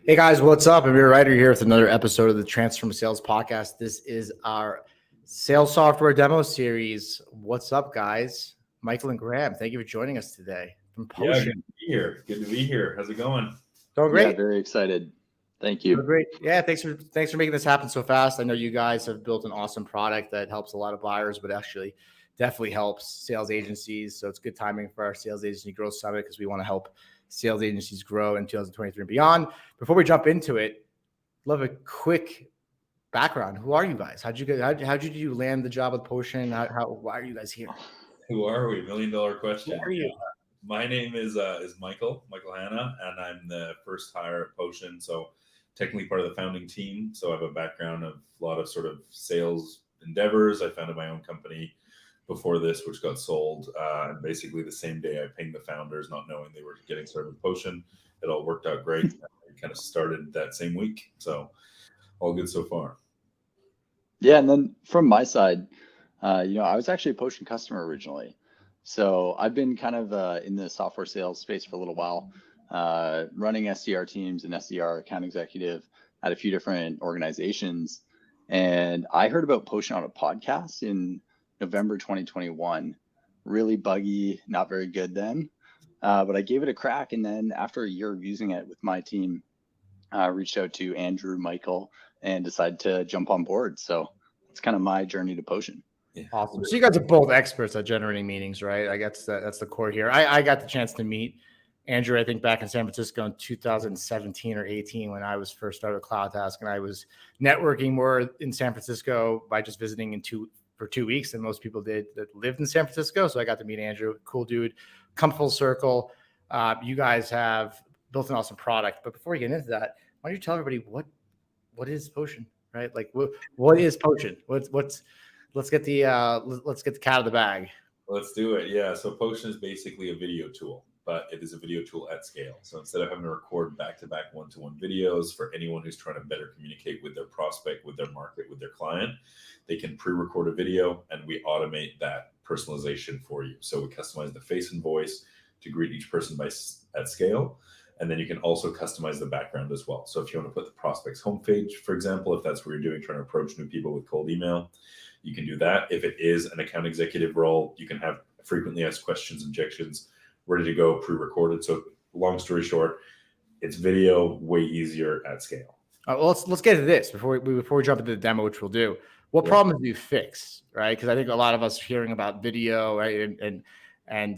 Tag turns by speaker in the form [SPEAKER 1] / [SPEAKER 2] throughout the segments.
[SPEAKER 1] Hey guys, what's up? Amir Reiter here with another episode of the Transform Sales Podcast. This is our sales software demo series. What's up, guys? Michael and Graem, thank you for joining us today from Potion.
[SPEAKER 2] Yeah, good to be here. Good to be here. How's it going?
[SPEAKER 1] Going great.
[SPEAKER 3] Yeah, very excited. Thank you.
[SPEAKER 1] Great. Yeah, thanks for making this happen so fast. I know you guys have built an awesome product that helps a lot of buyers, but actually definitely helps sales agencies. So it's good timing for our Sales Agency Growth Summit because we want to help sales agencies grow in 2023 and beyond. Before we jump into it, love a quick background. Who are you guys? How'd you land the job with Potion? Why are you guys here?
[SPEAKER 2] Who are we? $1 million question.
[SPEAKER 1] Who are you?
[SPEAKER 2] My name is Michael Hanna, and I'm the first hire at Potion. So technically part of the founding team. So I have a background of a lot of sort of sales endeavors. I founded my own company before this, which got sold. And basically the same day I pinged the founders, not knowing they were getting started with Potion. It all worked out great. I kind of started that same week. So all good so far.
[SPEAKER 3] Yeah, and then from my side, I was actually a Potion customer originally. So I've been kind of in the software sales space for a little while, running SDR teams and SDR account executive at a few different organizations. And I heard about Potion on a podcast in November 2021. Really buggy, not very good then. But I gave it a crack. And then after a year of using it with my team, reached out to Andrew, Michael, and decided to jump on board. So it's kind of my journey to Potion.
[SPEAKER 1] Yeah. Awesome. So you guys are both experts at generating meetings, right? I guess that's the core here. I got the chance to meet Andrew, I think back in San Francisco in 2017 or 18 when I was first started CloudTask, and I was networking more in San Francisco by just visiting for 2 weeks than most people did that lived in San Francisco. So I got to meet Andrew, cool dude, come full circle. You guys have built an awesome product. But before we get into that, why don't you tell everybody what is Potion, right? Like what is Potion? Let's get the cat out of the bag.
[SPEAKER 2] Let's do it. Yeah. So Potion is basically a video tool, but it is a video tool at scale. So instead of having to record back-to-back one-to-one videos for anyone who's trying to better communicate with their prospect, with their market, with their client, they can pre-record a video and we automate that personalization for you. So we customize the face and voice to greet each person at scale. And then you can also customize the background as well. So if you want to put the prospect's homepage, for example, if that's what you're doing, trying to approach new people with cold email, you can do that. If it is an account executive role, you can have frequently asked questions, objections, ready to go, pre-recorded. So long story short, it's video, way easier at scale.
[SPEAKER 1] Well, let's get to this before we jump into the demo, which we'll do. What problems do you fix, right? Because I think a lot of us hearing about video, right, and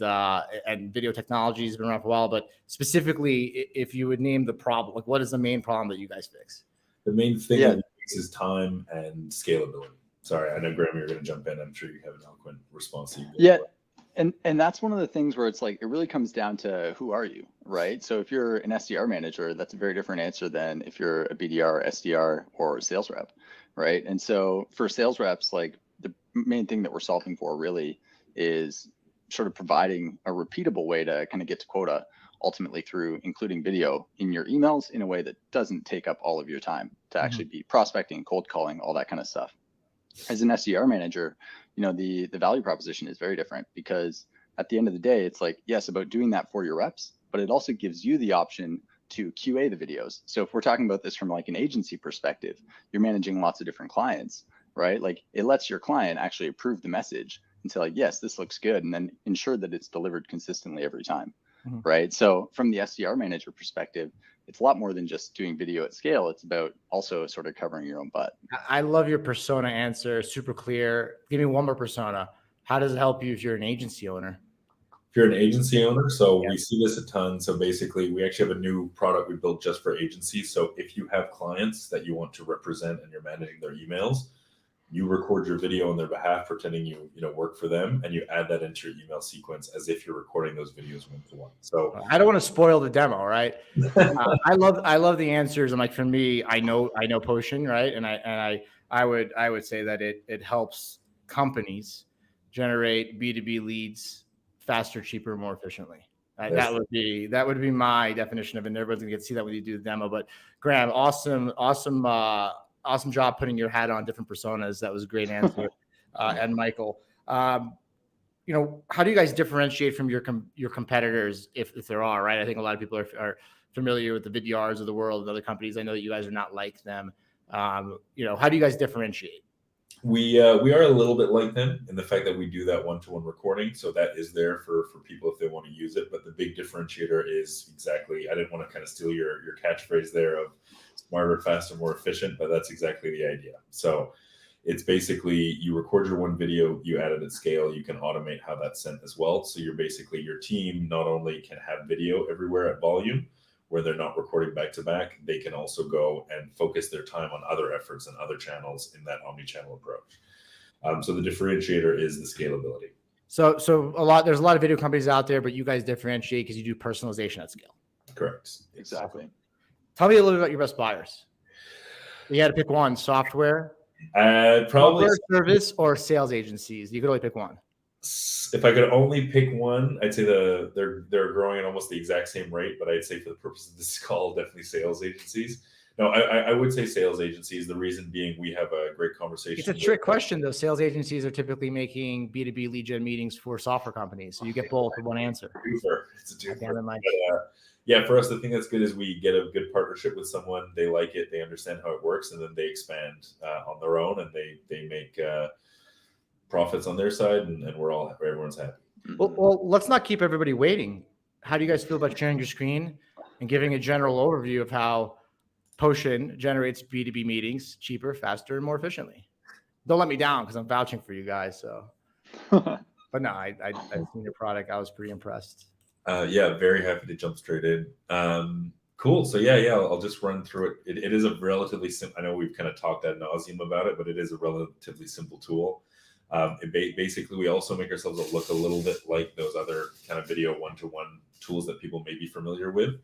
[SPEAKER 1] video technology has been around for a while. But specifically, if you would name the problem, like what is the main problem that you guys fix?
[SPEAKER 2] The main thing that is time and scalability. Sorry, I know Graeme, you're going to jump in. I'm sure you have an eloquent response.
[SPEAKER 3] And that's one of the things where it's like, it really comes down to who are you, right? So if you're an SDR manager, that's a very different answer than if you're a BDR, SDR, or sales rep, right? And so for sales reps, like the main thing that we're solving for really is sort of providing a repeatable way to kind of get to quota, ultimately through including video in your emails in a way that doesn't take up all of your time to actually be prospecting, cold calling, all that kind of stuff. As an SDR manager, the value proposition is very different because at the end of the day, it's like, yes, about doing that for your reps, but it also gives you the option to QA the videos. So if we're talking about this from like an agency perspective, you're managing lots of different clients, right? Like it lets your client actually approve the message and say like, yes, this looks good. And then ensure that it's delivered consistently every time, right? So from the SDR manager perspective, it's a lot more than just doing video at scale. It's about also sort of covering your own butt.
[SPEAKER 1] I love your persona answer. Super clear. Give me one more persona. How does it help you if you're an agency owner?
[SPEAKER 2] If you're an agency owner, so we see this a ton. So basically, we actually have a new product we built just for agencies. So if you have clients that you want to represent and you're managing their emails, you record your video on their behalf, pretending you work for them, and you add that into your email sequence as if you're recording those videos one-to-one. So
[SPEAKER 1] I don't want to spoil the demo, right? I love the answers. And like for me, I know Potion, right? And I would say that it helps companies generate B2B leads faster, cheaper, more efficiently. Yes. That would be my definition of it. And everyone's gonna get to see that when you do the demo. But Graeme, awesome job putting your hat on different personas. That was a great answer. And Michael, how do you guys differentiate from your competitors, if there are, right? I think a lot of people are familiar with the VidYards of the world and other companies. I know that you guys are not like them. How do you guys differentiate?
[SPEAKER 2] We are a little bit like them in the fact that we do that one-to-one recording, so that is there for people if they want to use it. But the big differentiator is exactly, I didn't want to kind of steal your catchphrase there of smarter, faster, more efficient, but that's exactly the idea. So it's basically you record your one video, you add it at scale, you can automate how that's sent as well. So you're basically, your team not only can have video everywhere at volume where they're not recording back to back, they can also go and focus their time on other efforts and other channels in that omni-channel approach. So the differentiator is the scalability.
[SPEAKER 1] So there's a lot of video companies out there, but you guys differentiate because you do personalization at scale.
[SPEAKER 2] Correct.
[SPEAKER 3] Exactly.
[SPEAKER 1] Tell me a little bit about your best buyers. You had to pick one: software,
[SPEAKER 2] probably
[SPEAKER 1] service, or sales agencies. You could only pick one.
[SPEAKER 2] If I could only pick one, I'd say they're growing at almost the exact same rate, but I'd say for the purpose of this call, definitely sales agencies. No, I would say sales agencies. The reason being, we have a great conversation.
[SPEAKER 1] It's a trick question, though. Sales agencies are typically making B2B lead gen meetings for software companies, so you get both in one answer.
[SPEAKER 2] It's a twofer. Yeah, for us, the thing that's good is we get a good partnership with someone. They like it, they understand how it works, and then they expand on their own, and they make profits on their side, and everyone's happy.
[SPEAKER 1] Well, let's not keep everybody waiting. How do you guys feel about sharing your screen and giving a general overview of how Potion generates B2B meetings cheaper, faster, and more efficiently? Don't let me down because I'm vouching for you guys. So, but no, I've seen your product. I was pretty impressed.
[SPEAKER 2] Yeah, very happy to jump straight in. Cool. So yeah, I'll just run through it. It is a relatively simple. I know we've kind of talked ad nauseum about it, but it is a relatively simple tool. Basically, we also make ourselves look a little bit like those other kind of video one-to-one tools that people may be familiar with.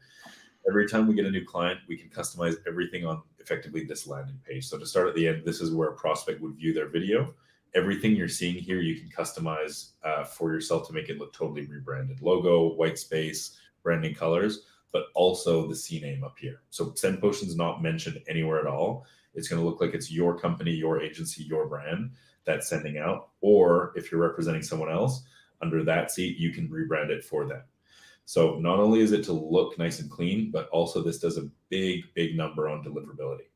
[SPEAKER 2] Every time we get a new client, we can customize everything on effectively this landing page. So to start at the end, this is where a prospect would view their video. Everything you're seeing here, you can customize for yourself to make it look totally rebranded. Logo, white space, branding colors, but also the CNAME up here. So SendPotion's not mentioned anywhere at all. It's going to look like it's your company, your agency, your brand that's sending out. Or if you're representing someone else, under that seat, you can rebrand it for them. So not only is it to look nice and clean, but also this does a big number on deliverability.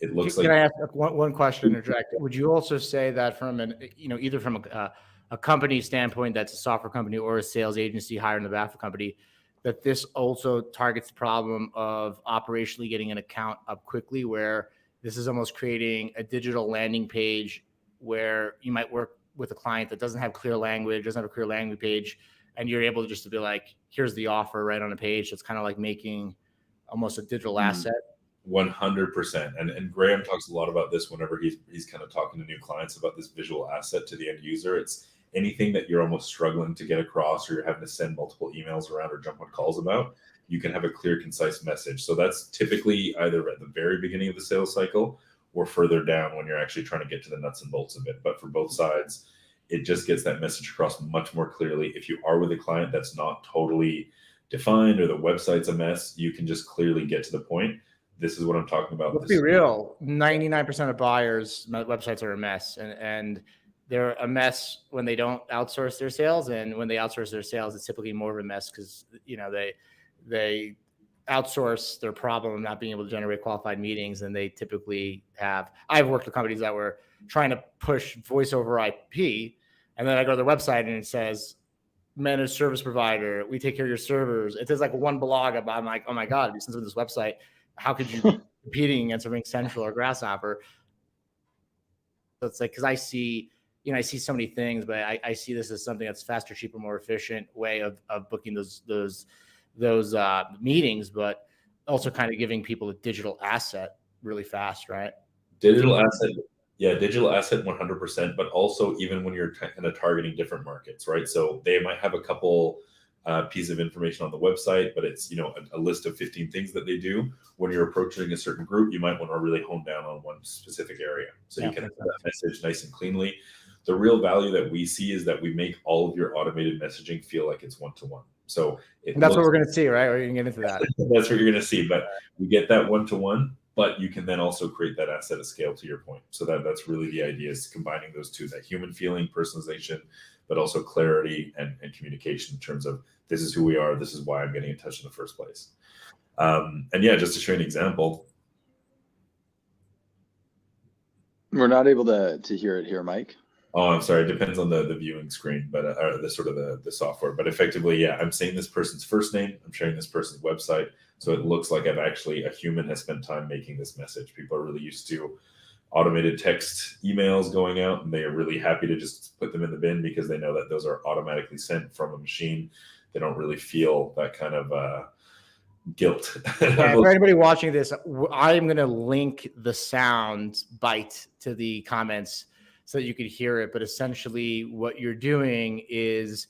[SPEAKER 2] It looks like.
[SPEAKER 1] Can I ask one question? Interject. Would you also say that from either from a company standpoint that's a software company or a sales agency hired on the behalf of a company, that this also targets the problem of operationally getting an account up quickly, where this is almost creating a digital landing page where you might work with a client that doesn't have clear language, doesn't have a clear language page, and you're able to be like, here's the offer right on a page. It's kind of like making almost a digital asset.
[SPEAKER 2] 100%. And Graem talks a lot about this whenever he's kind of talking to new clients about this visual asset to the end user. It's anything that you're almost struggling to get across, or you're having to send multiple emails around or jump on calls about, you can have a clear, concise message. So that's typically either at the very beginning of the sales cycle or further down when you're actually trying to get to the nuts and bolts of it. But for both sides, it just gets that message across much more clearly. If you are with a client that's not totally defined or the website's a mess, you can just clearly get to the point. This is what I'm talking about.
[SPEAKER 1] Let's be real. 99% of buyers' websites are a mess, and they're a mess when they don't outsource their sales, and when they outsource their sales, it's typically more of a mess because they outsource their problem of not being able to generate qualified meetings, and they typically have. I've worked with companies that were trying to push voice over IP, and then I go to their website and it says managed service provider, we take care of your servers. It says like one blog about. I'm like, oh my god, since this website. How could you be competing against a Ring Central or Grasshopper? So it's like, because I see so many things, but I see this as something that's faster, cheaper, more efficient way of booking those meetings, but also kind of giving people a digital asset really fast, right?
[SPEAKER 2] Digital asset 100%, but also even when you're kind of targeting different markets, right? So they might have a couple piece of information on the website, but it's a list of 15 things that they do. When you're approaching a certain group, you might want to really hone down on one specific area, so you can have that message nice and cleanly. The real value that we see is that we make all of your automated messaging feel like it's one-to-one. So
[SPEAKER 1] that's what we're going to see, right? Or you can get into that.
[SPEAKER 2] That's what you're going to see, but we get that one-to-one, but you can then also create that asset at scale, to your point. So that's really the idea, is combining those two, that human feeling, personalization, but also clarity and communication in terms of this is who we are, this is why I'm getting in touch in the first place. And yeah, just to show you an example.
[SPEAKER 3] We're not able to hear it here, Mike.
[SPEAKER 2] Oh, I'm sorry. It depends on the viewing screen, but or the sort of the software. But effectively, yeah, I'm saying this person's first name. I'm sharing this person's website, so it looks like a human has spent time making this message. People are really used to automated text emails going out, and they are really happy to just put them in the bin because they know that those are automatically sent from a machine. They don't really feel that kind of guilt.
[SPEAKER 1] Yeah, for anybody watching this, I'm going to link the sound bite to the comments so that you could hear it. But essentially what you're doing is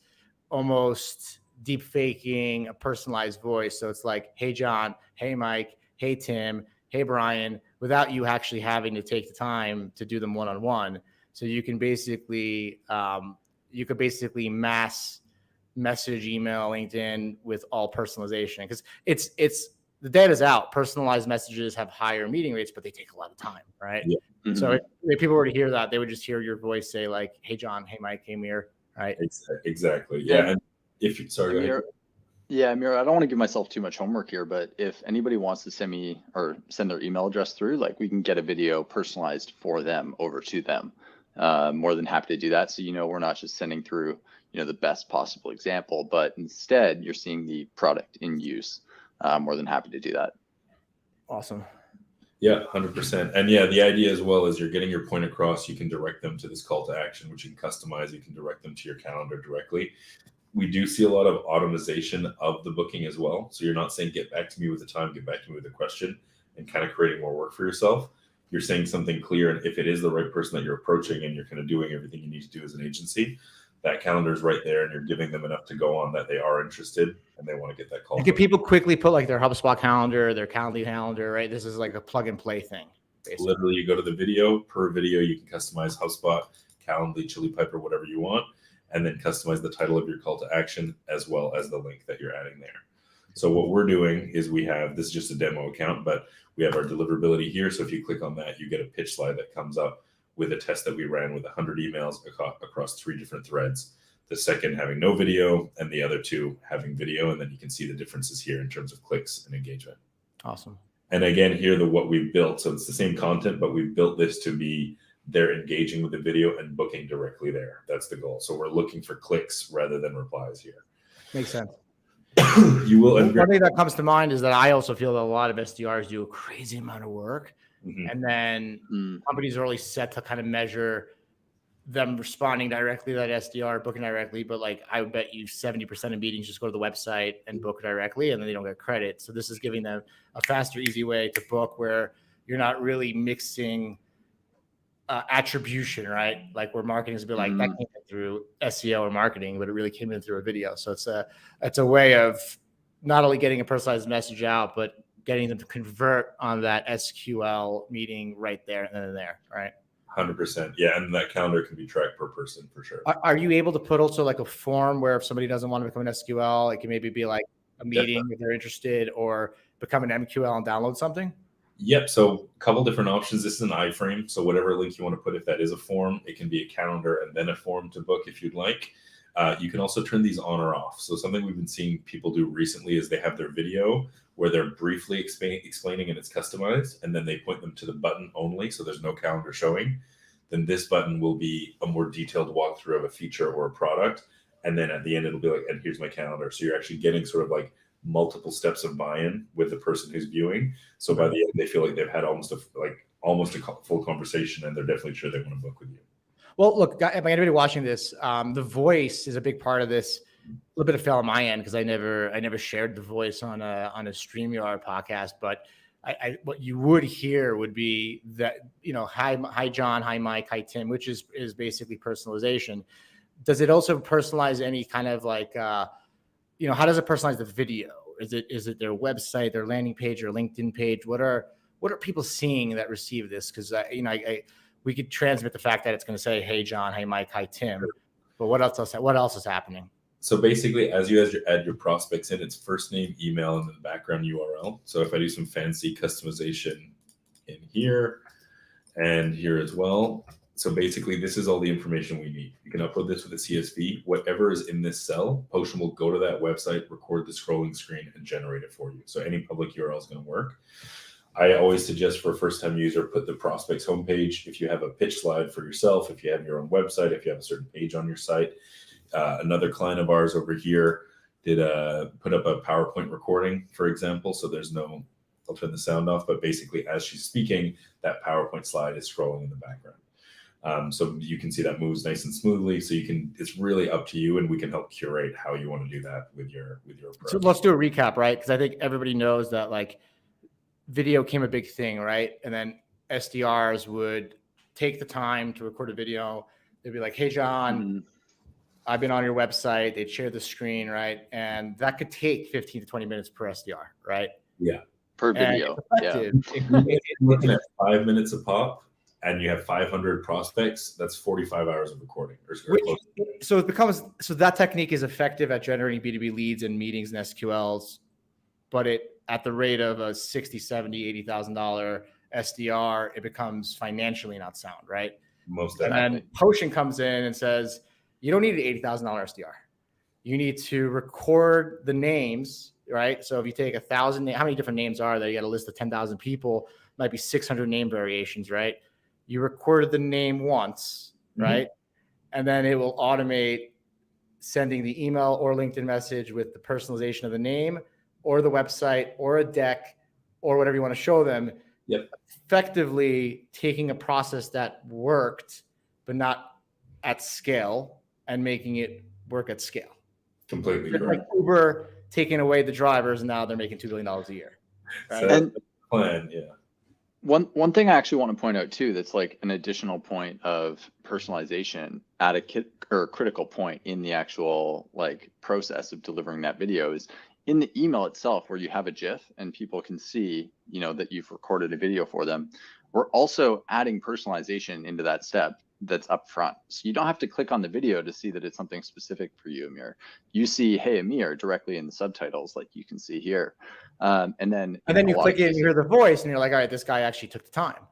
[SPEAKER 1] almost deep faking a personalized voice. So it's like, hey, John, hey, Mike, hey, Tim, hey, Brian, without you actually having to take the time to do them one-on-one. So you can basically, mass message, email, LinkedIn with all personalization, because it's the data's out. Personalized messages have higher meeting rates, but they take a lot of time, right?
[SPEAKER 2] Yeah.
[SPEAKER 3] Mm-hmm.
[SPEAKER 1] So if people were to hear that, they would just hear your voice say like, hey, John, hey, Mike, hey, Amir, right?
[SPEAKER 2] Exactly. Yeah. And if you, sorry,
[SPEAKER 3] Amir,
[SPEAKER 2] go ahead.
[SPEAKER 3] Yeah, Amir, I don't want to give myself too much homework here, but if anybody wants to send me or send their email address through, like we can get a video personalized for them over to them. More than happy to do that. So, we're not just sending through, the best possible example, but instead you're seeing the product in use. More than happy to do that.
[SPEAKER 1] Awesome.
[SPEAKER 2] Yeah, 100%. And yeah, the idea as well is you're getting your point across. You can direct them to this call to action, which you can customize. You can direct them to your calendar directly. We do see a lot of automation of the booking as well. So you're not saying, get back to me with a time, get back to me with a question, and kind of creating more work for yourself. You're saying something clear. And if it is the right person that you're approaching and you're kind of doing everything you need to do as an agency, that calendar is right there and you're giving them enough to go on that they are interested and they want to get that call.
[SPEAKER 1] Can people quickly put like their HubSpot calendar, their Calendly calendar, right? This is like a plug and play thing. Basically.
[SPEAKER 2] Literally, you go to the video. Per video, you can customize HubSpot, Calendly, Chili Piper, whatever you want, and then customize the title of your call to action as well as the link that you're adding there. So what we're doing is this is just a demo account, but we have our deliverability here. So if you click on that, you get a pitch slide that comes up with a test that we ran with 100 emails across 3 different threads. The second having no video and the other 2 having video. And then you can see the differences here in terms of clicks and engagement.
[SPEAKER 1] Awesome.
[SPEAKER 2] And again, here, what we've built. So it's the same content, but we've built this to be they're engaging with the video and booking directly there. That's the goal. So we're looking for clicks rather than replies here.
[SPEAKER 1] Makes sense.
[SPEAKER 2] You will.
[SPEAKER 1] One thing that comes to mind is that I also feel that a lot of SDRs do a crazy amount of work. Mm-hmm. And then companies are really set to kind of measure them responding directly to that SDR, booking directly. But like, I would bet you 70% of meetings just go to the website and book directly, and then they don't get credit. So this is giving them a faster, easy way to book where you're not really mixing attribution, right? Like where marketing is a bit like that came in through SEO or marketing, but it really came in through a video. So it's a way of not only getting a personalized message out, but getting them to convert on that SQL meeting right there and then there, right?
[SPEAKER 2] 100%. Yeah. And that calendar can be tracked per person for sure.
[SPEAKER 1] Are you able to put also like a form where if somebody doesn't want to become an SQL, it can maybe be like a meeting if they're interested, or become an MQL and download something?
[SPEAKER 2] Yep. So a couple different options. This is an iframe. So whatever link you want to put, if that is a form, it can be a calendar and then a form to book if you'd like. You can also turn these on or off. So something we've been seeing people do recently is they have their video where they're briefly explaining and it's customized, and then they point them to the button only. So there's no calendar showing. Then this button will be a more detailed walkthrough of a feature or a product. And then at the end, it'll be like, and here's my calendar. So you're actually getting sort of like multiple steps of buy-in with the person who's viewing. So by the end, they feel like they've had almost a full conversation, and they're definitely sure they want to book with you.
[SPEAKER 1] Well, look, anybody watching this, the voice is a big part of this. A little bit of fail on my end because I never shared the voice on a StreamYard podcast. But what you would hear would be that, hi John, hi Mike, hi Tim, which is basically personalization. Does it also personalize any kind of like, how does it personalize the video? Is it their website, their landing page, or LinkedIn page? What are people seeing that receive this? Because we could transmit the fact that it's going to say, hey John, hey Mike, hi Tim. But what else is happening?
[SPEAKER 2] So basically, as you add your prospects in, it's first name, email, and then background URL. So if I do some fancy customization in here and here as well, So basically, this is all the information we need. You can upload this with a CSV. Whatever is in this cell, Potion will go to that website, record the scrolling screen, and generate it for you. So any public URL is going to work. I always suggest for a first-time user, put the prospect's homepage. If you have a pitch slide for yourself, if you have your own website, if you have a certain page on your site. Another client of ours over here did put up a PowerPoint recording, for example. So there's no, I'll turn the sound off, but basically as she's speaking, that PowerPoint slide is scrolling in the background. So you can see that moves nice and smoothly. So you can, it's really up to you, and we can help curate how you want to do that with your approach.
[SPEAKER 1] So let's do a recap, right? Because I think everybody knows that like video became a big thing, right? And then SDRs would take the time to record a video. They'd be like, hey, John, I've been on your website. They'd share the screen, right? And that could take 15 to 20 minutes per SDR, right?
[SPEAKER 2] Yeah.
[SPEAKER 3] Per video. Yeah.
[SPEAKER 2] Looking at 5 minutes a pop, and you have 500 prospects, that's 45 hours of recording.
[SPEAKER 1] So it becomes, so that technique is effective at generating B2B leads and meetings and SQLs, but it at the rate of a $60, $70, $80,000 SDR, it becomes financially not sound, right?
[SPEAKER 2] Most
[SPEAKER 1] definitely. And then Potion comes in and says, you don't need an $80,000 SDR. You need to record the names, right? So if you take 1,000, how many different names are there? You got a list of 10,000 people, might be 600 name variations, right? You recorded the name once, right? And then it will automate sending the email or LinkedIn message with the personalization of the name or the website or a deck or whatever you want to show them.
[SPEAKER 2] Yep.
[SPEAKER 1] Effectively taking a process that worked, but not at scale, and making it work at scale.
[SPEAKER 2] Completely correct.
[SPEAKER 1] Like Uber taking away the drivers, and now they're making $2 billion a year. Right?
[SPEAKER 2] So and plan, yeah.
[SPEAKER 3] One thing I actually want to point out too, that's like an additional point of personalization at a critical point in the actual like process of delivering that video is in the email itself, where you have a GIF and people can see, you know, that you've recorded a video for them. We're also adding personalization into that step that's up front. So you don't have to click on the video to see that it's something specific for you, Amir. You see, hey, Amir, directly in the subtitles, like you can see here. And then
[SPEAKER 1] you click it and you hear the voice and you're like, all right, this guy actually took the time.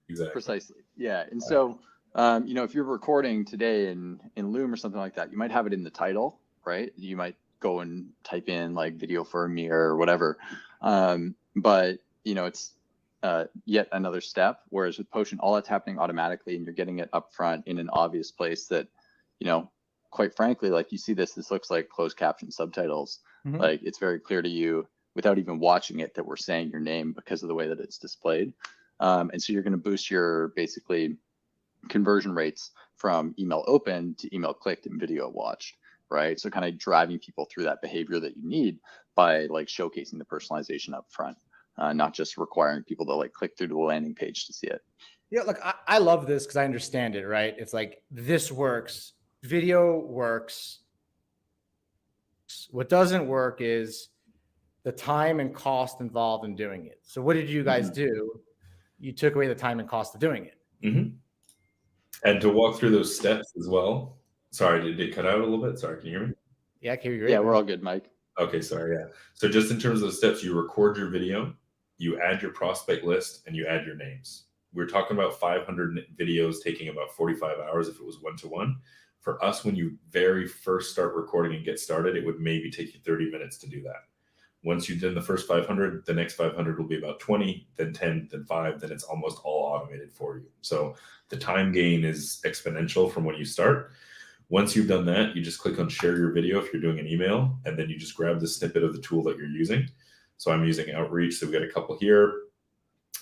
[SPEAKER 2] Exactly.
[SPEAKER 3] Precisely. Yeah. And so, you know, if you're recording today in Loom or something like that, you might have it in the title, right? You might go and type in like video for Amir or whatever. But, you know, it's yet another step. Whereas with Potion, all that's happening automatically and you're getting it up front in an obvious place that, you know, quite frankly, like you see this looks like closed caption subtitles. Like it's very clear to you without even watching it that we're saying your name because of the way that it's displayed. And so you're going to boost your basically conversion rates from email open to email clicked and video watched, right? So kind of driving people through that behavior that you need by like showcasing the personalization up front. Not just requiring people to like click through to the landing page to see it.
[SPEAKER 1] Yeah, look, I love this because I understand it, right? It's like this works, video works. What doesn't work is the time and cost involved in doing it. So what did you guys do? You took away the time and cost of doing it.
[SPEAKER 2] And to walk through those steps as well. Sorry, did it cut out a little bit? Sorry, can you hear me?
[SPEAKER 1] Yeah, I can hear you.
[SPEAKER 3] Yeah, we're all good, Mike.
[SPEAKER 2] Okay, sorry, yeah. So just in terms of the steps, you record your video, you add your prospect list, and you add your names. We're talking about 500 videos taking about 45 hours if it was one-to-one. For us, when you very first start recording and get started, it would maybe take you 30 minutes to do that. Once you've done the first 500, the next 500 will be about 20, then 10, then 5, then it's almost all automated for you. So the time gain is exponential from when you start. Once you've done that, you just click on share your video if you're doing an email, and then you just grab the snippet of the tool that you're using. So I'm using Outreach, so we've got a couple here.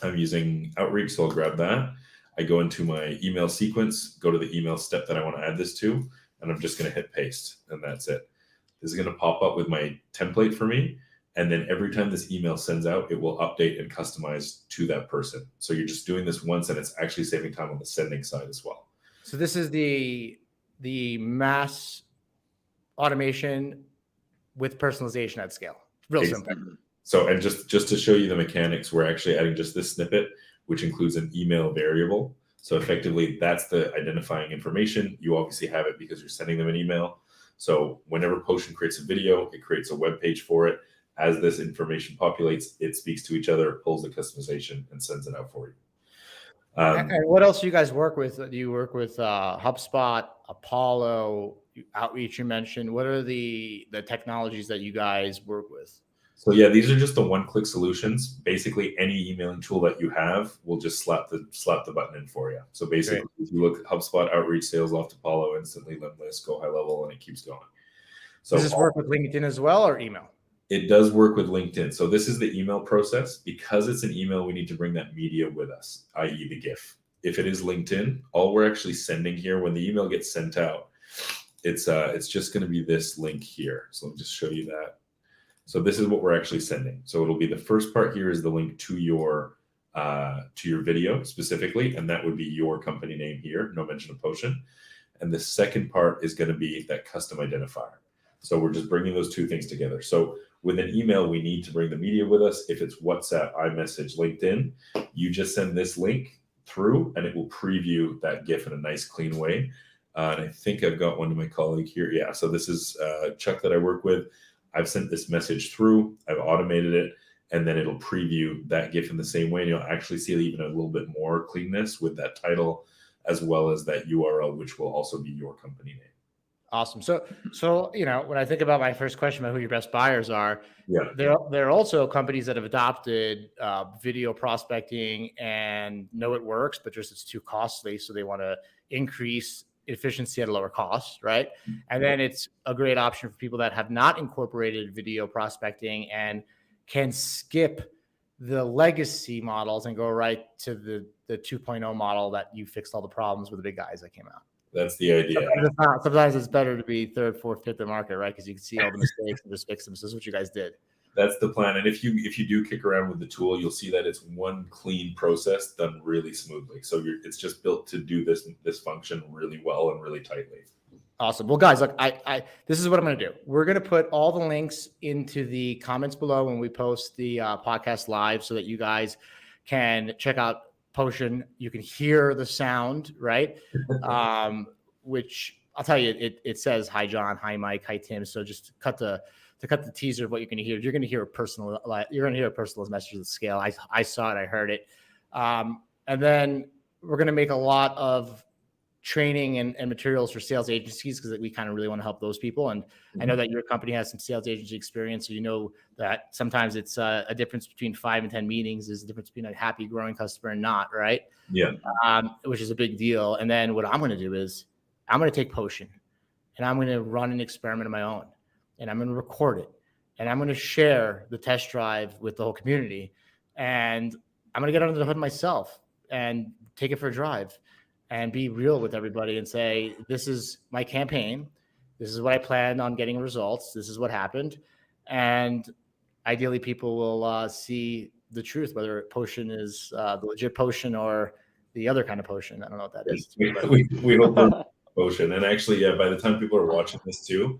[SPEAKER 2] I'm using Outreach, so I'll grab that. I go into my email sequence, go to the email step that I want to add this to, and I'm just going to hit paste, and that's it. This is going to pop up with my template for me, and then every time this email sends out, it will update and customize to that person. So you're just doing this once, and it's actually saving time on the sending side as well.
[SPEAKER 1] So this is the mass automation with personalization at scale. Real simple.
[SPEAKER 2] So, and just to show you the mechanics, we're actually adding just this snippet, which includes an email variable. So effectively, that's the identifying information. You obviously have it because you're sending them an email. So whenever Potion creates a video, it creates a web page for it. As this information populates, it speaks to each other, pulls the customization, and sends it out for you.
[SPEAKER 1] And what else do you guys work with? Do you work with HubSpot, Apollo, Outreach? You mentioned. What are the technologies that you guys work with?
[SPEAKER 2] So yeah, these are just the one-click solutions. Basically, any emailing tool that you have will just slap the button in for you. So basically, if you look at HubSpot, Outreach, Salesloft, Apollo, Instantly, Limbless, Go High Level, and it keeps going. So
[SPEAKER 1] does this work with LinkedIn as well or email?
[SPEAKER 2] It does work with LinkedIn. So this is the email process. Because it's an email, we need to bring that media with us, i.e. the GIF. If it is LinkedIn, all we're actually sending here, when the email gets sent out, it's just going to be this link here. So let me just show you that. So this is what we're actually sending. So it'll be the first part here is the link to your video specifically, and that would be your company name here, no mention of Potion. And the second part is going to be that custom identifier. So we're just bringing those two things together. So with an email, we need to bring the media with us. If it's WhatsApp, iMessage, LinkedIn, you just send this link through and it will preview that GIF in a nice, clean way. And I think I've got one to my colleague here. Yeah, so this is Chuck that I work with. I've sent this message through, I've automated it, and then it'll preview that GIF in the same way. And you'll actually see even a little bit more cleanness with that title, as well as that URL, which will also be your company name.
[SPEAKER 1] Awesome. So when I think about my first question about who your best buyers are,
[SPEAKER 2] yeah,
[SPEAKER 1] there are also companies that have adopted video prospecting and know it works, but just it's too costly, so they want to increase efficiency at a lower cost, right? And then it's a great option for people that have not incorporated video prospecting and can skip the legacy models and go right to the 2.0 model that you fixed all the problems with the big guys that came out.
[SPEAKER 2] That's the idea.
[SPEAKER 1] Sometimes it's better to be third, fourth, fifth in the market, right? Because you can see all the mistakes and just fix them. So this is what you guys did.
[SPEAKER 2] That's the plan. And if you do kick around with the tool, you'll see that it's one clean process done really smoothly. So it's just built to do this function really well and really tightly.
[SPEAKER 1] Awesome. Well, guys, look, this is what I'm going to do. We're going to put all the links into the comments below when we post the podcast live, so that you guys can check out Potion. You can hear the sound, right? Which I'll tell you, it says, "Hi, John. Hi, Mike. Hi, Tim." So just cut the teaser of what you're going to hear. You're going to hear a personalized message at scale. I saw it. I heard it. And then we're going to make a lot of training and materials for sales agencies, because we kind of really want to help those people. And I know that your company has some sales agency experience. So you know that sometimes it's a difference between 5 and 10 meetings is the difference between a happy growing customer and not, right?
[SPEAKER 2] Yeah.
[SPEAKER 1] Which is a big deal. And then what I'm going to do is I'm going to take Potion and I'm going to run an experiment of my own, and I'm going to record it, and I'm going to share the test drive with the whole community. And I'm going to get under the hood myself and take it for a drive and be real with everybody and say, this is my campaign. This is what I planned on getting results. This is what happened. And ideally people will see the truth, whether Potion is the legit Potion or the other kind of Potion. I don't know what that is.
[SPEAKER 2] We hope Potion. And actually, yeah, by the time people are watching this too,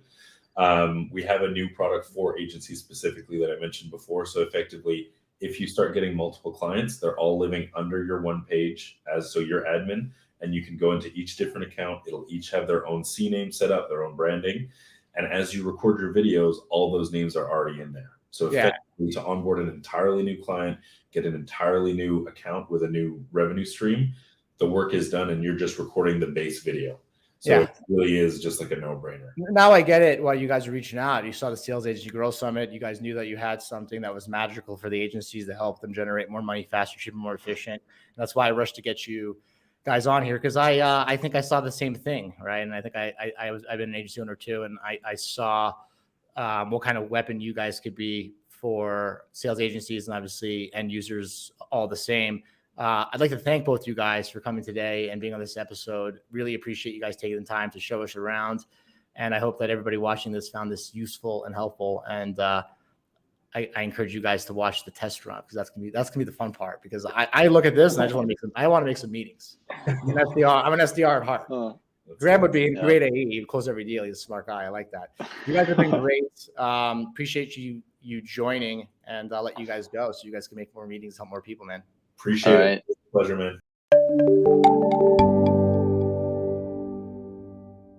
[SPEAKER 2] we have a new product for agencies specifically that I mentioned before. So effectively, if you start getting multiple clients, they're all living under your one page so you're admin, and you can go into each different account. It'll each have their own CNAME set up, their own branding. And as you record your videos, all those names are already in there. So effectively, to onboard an entirely new client, get an entirely new account with a new revenue stream, the work is done and you're just recording the base video. So it really is just like a no-brainer.
[SPEAKER 1] Now I get it. While you guys are reaching out, you saw the Sales Agency Growth Summit. You guys knew that you had something that was magical for the agencies to help them generate more money faster, cheaper, more efficient. And that's why I rushed to get you guys on here, because I think I saw the same thing, right? And I think I've been an agency owner too, and I saw what kind of weapon you guys could be for sales agencies and obviously end users all the same. I'd like to thank both you guys for coming today and being on this episode. Really appreciate you guys taking the time to show us around. And I hope that everybody watching this found this useful and helpful. And I encourage you guys to watch the test run, because that's gonna be the fun part. Because I look at this and I want to make some meetings. I'm an SDR at heart. Graem would be great AE. He'd close every deal. He's a smart guy. I like that. You guys have been great. Appreciate you joining, and I'll let you guys go so you guys can make more meetings, help more people, man.
[SPEAKER 2] Appreciate it. Pleasure, man.